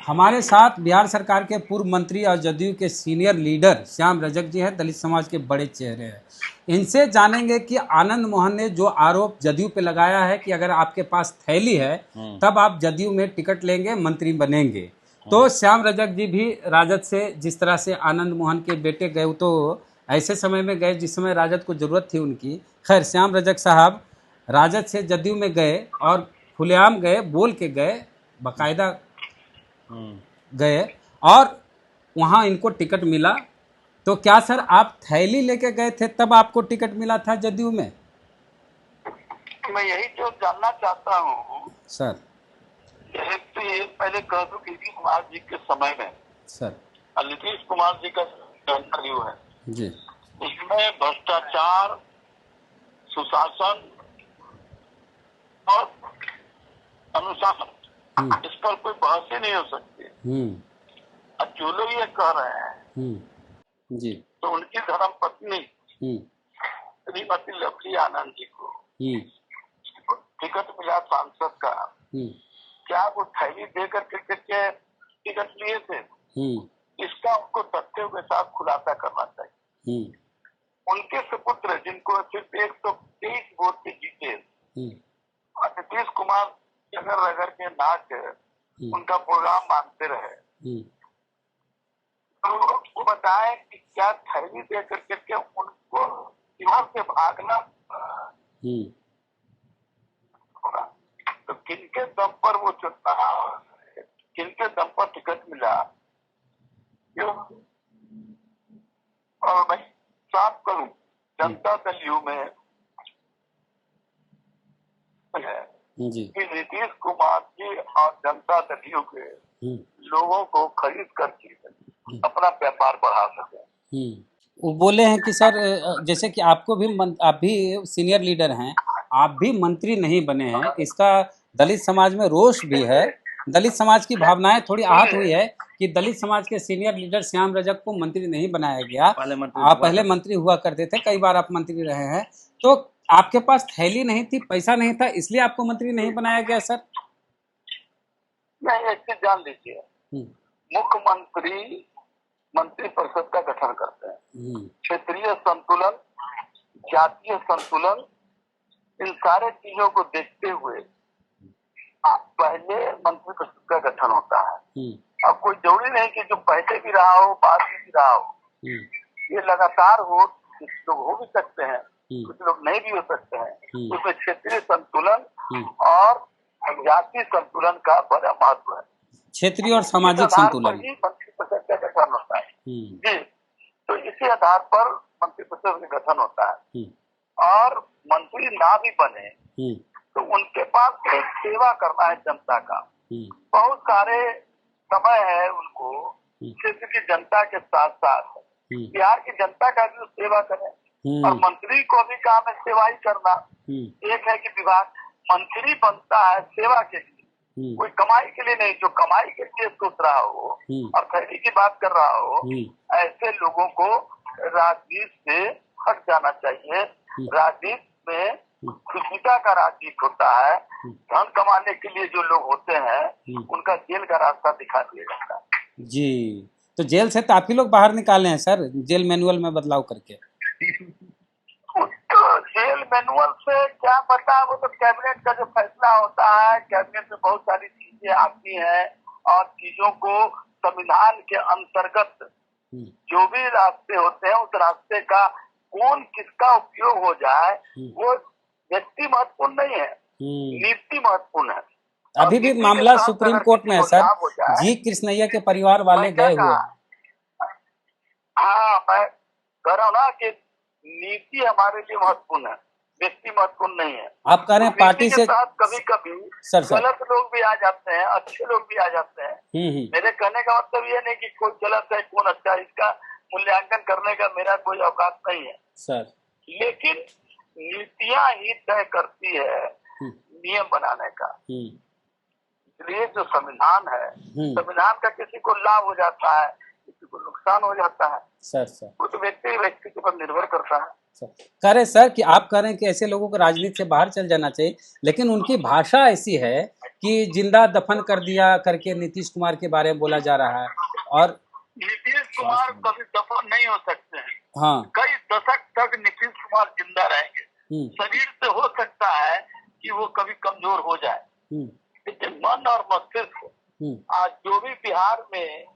हमारे साथ बिहार सरकार के पूर्व मंत्री और जदयू के सीनियर लीडर श्याम रजक जी हैं, दलित समाज के बड़े चेहरे हैं। इनसे जानेंगे कि आनंद मोहन ने जो आरोप जदयू पे लगाया है कि अगर आपके पास थैली है तब आप जदयू में टिकट लेंगे, मंत्री बनेंगे। तो श्याम रजक जी भी राजद से जिस तरह से आनंद मोहन के बेटे गए तो ऐसे समय में गए जिस समय राजद को जरूरत थी उनकी। खैर, श्याम रजक साहब राजद से जदयू में गए और खुलेआम गए, बोल के गए, बाकायदा गए और वहाँ इनको टिकट मिला। तो क्या सर आप थैली लेके गए थे तब आपको टिकट मिला था जदयू में? मैं यही जो जानना चाहता हूँ सर। तो ये पहले कह दूं कि नीतीश कुमार जी के समय में सर। नीतीश कुमार जी का इंटरव्यू है जी। इसमें भ्रष्टाचार, सुशासन और अनुशासन, इस पर कोई बहस ही नहीं हो सकती। अब जो लोग ये कह रहे हैं जी, तो उनकी धर्म पत्नी श्रीमती लवली आनंद जी को टिकट मिला सांसद का, क्या वो थैली देकर के टिकट लिए थे? इसका उनको तथ्यों के साथ खुलासा करना चाहिए। उनके सुपुत्र जिनको सिर्फ 123 वोट से जीते, नीतीश कुमार रगड़ रगड़ के नाच उनका प्रोग्राम मानते रहे, तो वो बताए कि क्या थैली दे करके उनको यहाँ से भागना होगा? तो किनके दम पर वो चुनता, किनके दम पर टिकट मिला? क्यों? और मैं साफ करूं, जनता दल यू में है कि नीतीश कुमार जी और जनता दल यू के लोगों को खरीद करके अपना व्यापार बढ़ा सके। वो बोले हैं कि सर जैसे कि आपको भी आप भी सीनियर लीडर हैं, आप भी मंत्री नहीं बने हैं, इसका दलित समाज में रोष भी है। दलित समाज की भावनाएं थोड़ी आहत हुई है कि दलित समाज के सीनियर लीडर श्याम रजक को मंत्री नहीं बनाया गया। आप पहले मंत्री हुआ करते थे, कई बार आप मंत्री रहे हैं, तो आपके पास थैली नहीं थी, पैसा नहीं था, इसलिए आपको मंत्री नहीं बनाया गया सर? नहीं, ऐसे जान लीजिए, मुख्यमंत्री मंत्री परिषद का गठन करते हैं। क्षेत्रीय संतुलन, जातीय संतुलन, इन सारे चीजों को देखते हुए पहले मंत्री परिषद का गठन होता है। अब कोई जरूरी नहीं कि जो पहले भी रहा हो बाद में भी रहा हो, ये लगातार हो। कुछ लोग हो भी सकते हैं, कुछ लोग नहीं भी हो सकते हैं। उसमें क्षेत्रीय संतुलन और जातीय संतुलन का बड़ा महत्व है। क्षेत्रीय और सामाजिक संतुलन मंत्री परिषद का गठन होता है जी। तो इसी आधार पर मंत्री परिषद का गठन होता है। और मंत्री ना भी बने तो उनके पास एक सेवा करना है जनता का। बहुत सारे समय है उनको क्षेत्र की जनता के साथ साथ बिहार की जनता का भी सेवा करें। और मंत्री को भी काम है सेवा ही करना। एक है कि विभाग मंत्री बनता है सेवा के लिए, कोई कमाई के लिए नहीं। जो कमाई के लिए सोच रहा हो और थैली की बात कर रहा हो, ऐसे लोगों को राजनीति से हट जाना चाहिए। राजनीति में खुशिता का राजनीति होता है। धन कमाने के लिए जो लोग होते हैं उनका जेल का रास्ता दिखा दिया जाता है जी। तो जेल से तो आप ही लोग बाहर निकाले हैं सर, जेल मैनुअल में बदलाव करके। तो जेल मैनुअल से क्या पता, वो तो कैबिनेट का जो फैसला होता है, कैबिनेट में बहुत सारी चीजें आती हैं और चीजों को संविधान के अंतर्गत जो भी रास्ते होते हैं उस रास्ते का कौन किसका उपयोग हो जाए वो व्यक्ति महत्वपूर्ण नहीं है, नीति महत्वपूर्ण है। अभी भी मामला सुप्रीम कोर्ट में है सर। जी कृष्णैया के परिवार वाले गए हुए हैं। हाँ, मैं कह रहा हूँ ना कि नीति हमारे लिए महत्वपूर्ण है, व्यक्ति महत्वपूर्ण नहीं है। आप कह रहे हैं पार्टी से कभी कभी गलत लोग भी आ जाते हैं, अच्छे लोग भी आ जाते हैं। मेरे कहने का मतलब ये नहीं कि कोई गलत है कौन अच्छा है, इसका मूल्यांकन करने का मेरा कोई औकात नहीं है सर। लेकिन नीतियां ही तय करती है नियम बनाने का। इसलिए जो संविधान है, संविधान का किसी को लाभ हो जाता है, किसी को नुकसान हो जाता है सर। वो तो व्यक्ति के ऊपर निर्भर करता है। कह रहे सर कि आप कह रहे हैं कि ऐसे लोगों को राजनीति से बाहर चल जाना चाहिए, लेकिन उनकी भाषा ऐसी है कि जिंदा दफन कर दिया करके नीतीश कुमार के बारे में बोला जा रहा है। और नीतीश कुमार कभी दफन नहीं हो सकते हैं। हाँ, कई दशक तक नीतीश कुमार जिंदा रहेंगे। शरीर से हो सकता है कि वो कभी कमजोर हो जाए, लेकिन मन और मस्तिष्क आज जो भी बिहार में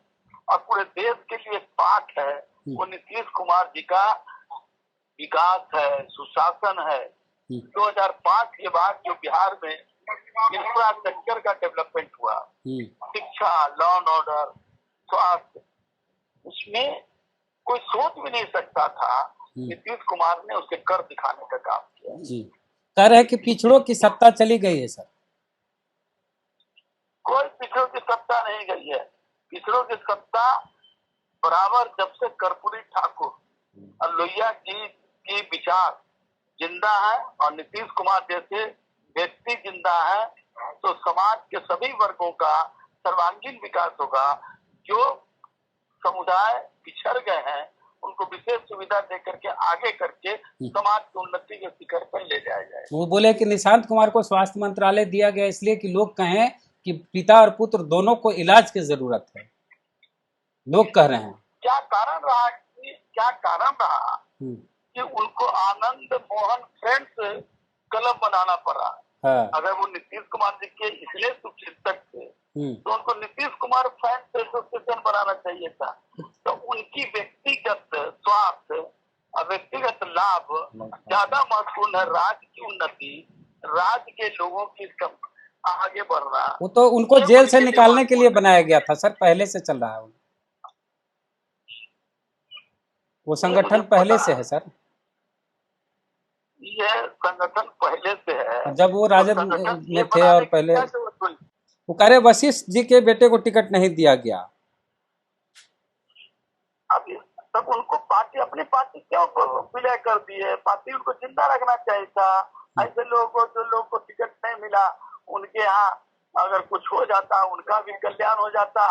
और पूरे देश के लिए पाठ है वो नीतीश कुमार जी का विकास है, सुशासन है। 2005 के बाद जो बिहार में इंफ्रास्ट्रक्चर का डेवलपमेंट हुआ, शिक्षा, लॉ एंड ऑर्डर, स्वास्थ्य, उसमें कोई सोच भी नहीं सकता था। नीतीश कुमार ने उसे कर दिखाने का काम किया। जी, कह रहे हैं कि पिछड़ों की सत्ता चली गई है सर। कोई पिछड़ों की सत्ता नहीं गई है। पिछड़ों की सत्ता बराबर जब से कर्पूरी ठाकुर और लोहिया जी की विचार जिंदा है और नीतीश कुमार जैसे व्यक्ति जिंदा है, तो समाज के सभी वर्गों का सर्वांगीण विकास होगा। जो समुदाय पिछड़ गए हैं उनको विशेष सुविधा देकर के आगे करके समाज की उन्नति के शिखर पर ले जाया जाए। वो बोले कि निशांत कुमार को स्वास्थ्य मंत्रालय दिया गया इसलिए कि लोग कहें कि पिता और पुत्र दोनों को इलाज की जरूरत है। लोग कह रहे हैं क्या कारण रहा कि उनको आनंद मोहन फ्रेंड्स क्लब बनाना पड़ा। हाँ। अगर वो नीतीश कुमार जी के इसलिए शुभचिंतक थे तो उनको नीतीश कुमार फ्रेंड्स एसोसिएशन बनाना चाहिए था। तो उनकी व्यक्तिगत स्वार्थ और व्यक्तिगत लाभ ज्यादा महत्वपूर्ण है। राज्य की उन्नति, राज्य के लोगों की आगे बढ़ना। वो तो उनको जेल से निकालने के लिए बनाया गया था सर, पहले से चल रहा है वो संगठन पहले से है सर। ये संगठन पहले से है, जब वो राजद में थे और पहले वो कह रहे वशिष्ठ जी के बेटे को टिकट नहीं दिया गया। अभी तब उनको पार्टी अपनी पार्टी क्यों विलय कर दी है? पार्टी उनको जिंदा रखना चाहिए था। ऐसे लोगों को जो लोग को टिकट नहीं मिला उनके यहाँ अगर कुछ हो जाता उनका भी कल्याण हो जाता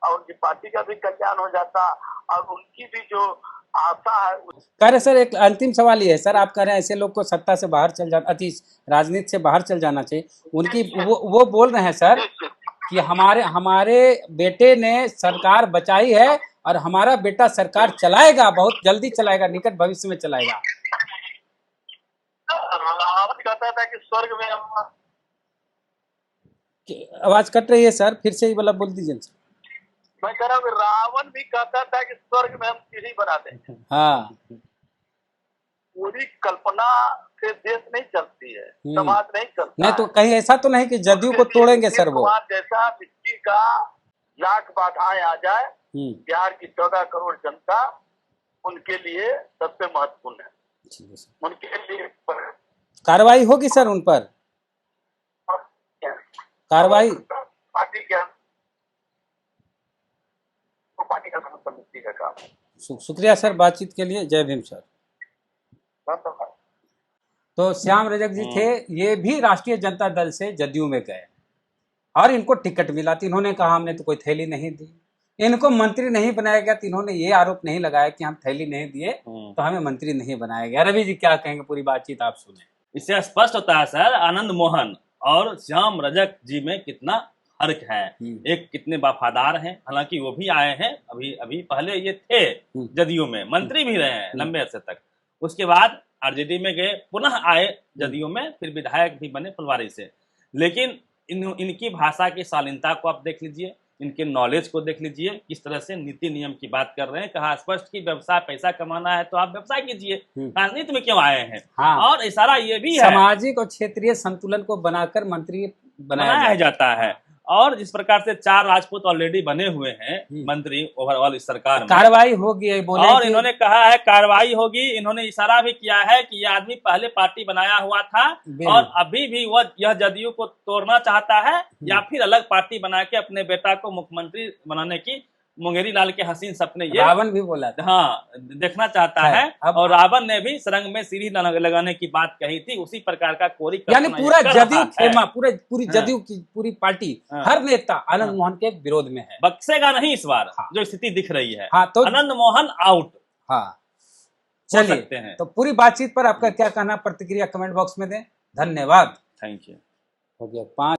और उनकी पार्टी का भी कल्याण हो जाता और उनकी भी जो आशा है। कह रहे सर एक अंतिम सवाल ये है सर, आप कह रहे हैं ऐसे लोग को सत्ता से बाहर चल जाना, राजनीति से बाहर चल जाना चाहिए। उनकी वो बोल रहे हैं सर कि हमारे बेटे ने सरकार बचाई है और हमारा बेटा सरकार चलाएगा, बहुत जल्दी चलाएगा, निकट भविष्य में चलाएगा। कहता था कि स्वर्ग में आवाज कट रही है सर, फिर से ही वाला बोल दीजिए सर। मैं कह रहा हूँ रावण भी कहता था कि स्वर्ग में हम सीढ़ी बना देंगे। हाँ, पूरी कल्पना से देश नहीं चलती है, समाज नहीं चलता। नहीं तो कहीं ऐसा तो नहीं कि जदयू को तोड़ेंगे सर वो। जैसा मिट्टी का लाख बाधाएं आ जाए, बिहार की 14 करोड़ जनता उनके लिए सबसे महत्वपूर्ण है। उनके लिए कार्रवाई होगी सर उन पर, कार्रवाई पार्टी का समिति का काम। शुक्रिया सर बातचीत के लिए। जय भीम सर। तो श्याम रजक जी थे, ये भी राष्ट्रीय जनता दल से जदयू में गए और इनको टिकट मिला तो इन्होंने कहा हमने तो कोई थैली नहीं दी। इनको मंत्री नहीं बनाया गया तो इन्होंने ये आरोप नहीं लगाया कि हम थैली नहीं दिए तो हमें मंत्री नहीं बनाया गया। रवि जी क्या कहेंगे, पूरी बातचीत आप सुने। इससे स्पष्ट होता है सर आनंद मोहन और श्याम रजक जी में कितना फर्क है। एक कितने वफादार हैं, हालांकि वो भी आए हैं अभी पहले ये थे जदयू में, मंत्री भी रहे हैं लंबे अरसे तक। उसके बाद आरजेडी में गए, पुनः आए जदयू में, फिर विधायक भी बने फुलवारी से। लेकिन इनकी भाषा की शालीनता को आप देख लीजिए, इनके नॉलेज को देख लीजिए, किस तरह से नीति नियम की बात कर रहे हैं। कहा स्पष्ट कि व्यवसाय पैसा कमाना है तो आप व्यवसाय कीजिए, राजनीति में क्यों आए हैं। हाँ। और इशारा ये भी है सामाजिक और क्षेत्रीय संतुलन को बनाकर मंत्री बनाया जाता है। और जिस प्रकार से 4 राजपूत ऑलरेडी बने हुए हैं मंत्री ओवरऑल इस सरकार में, कार्रवाई होगी बोले और इन्होंने कहा है कार्रवाई होगी। इन्होंने इशारा भी किया है कि यह आदमी पहले पार्टी बनाया हुआ था और अभी भी वह यह जदयू को तोड़ना चाहता है या फिर अलग पार्टी बना के अपने बेटा को मुख्यमंत्री बनाने की मुंगेरी लाल के हसीन सपने ये रावण भी बोला था, हाँ, देखना चाहता है। और रावण ने भी सरंग में सीढ़ी लगाने की बात कही थी। उसी प्रकार का कोरी, यानी पूरा जदयू खेमा, पूरी जदयू की पूरी पार्टी, हर नेता आनंद मोहन के विरोध में है। बक्सेगा नहीं इस बार, जो स्थिति दिख रही है। हाँ, तो आनंद मोहन आउट। हाँ, चलिए, तो पूरी बातचीत पर आपका क्या कहना, प्रतिक्रिया कमेंट बॉक्स में दें। धन्यवाद। Thank you. हो गया 5।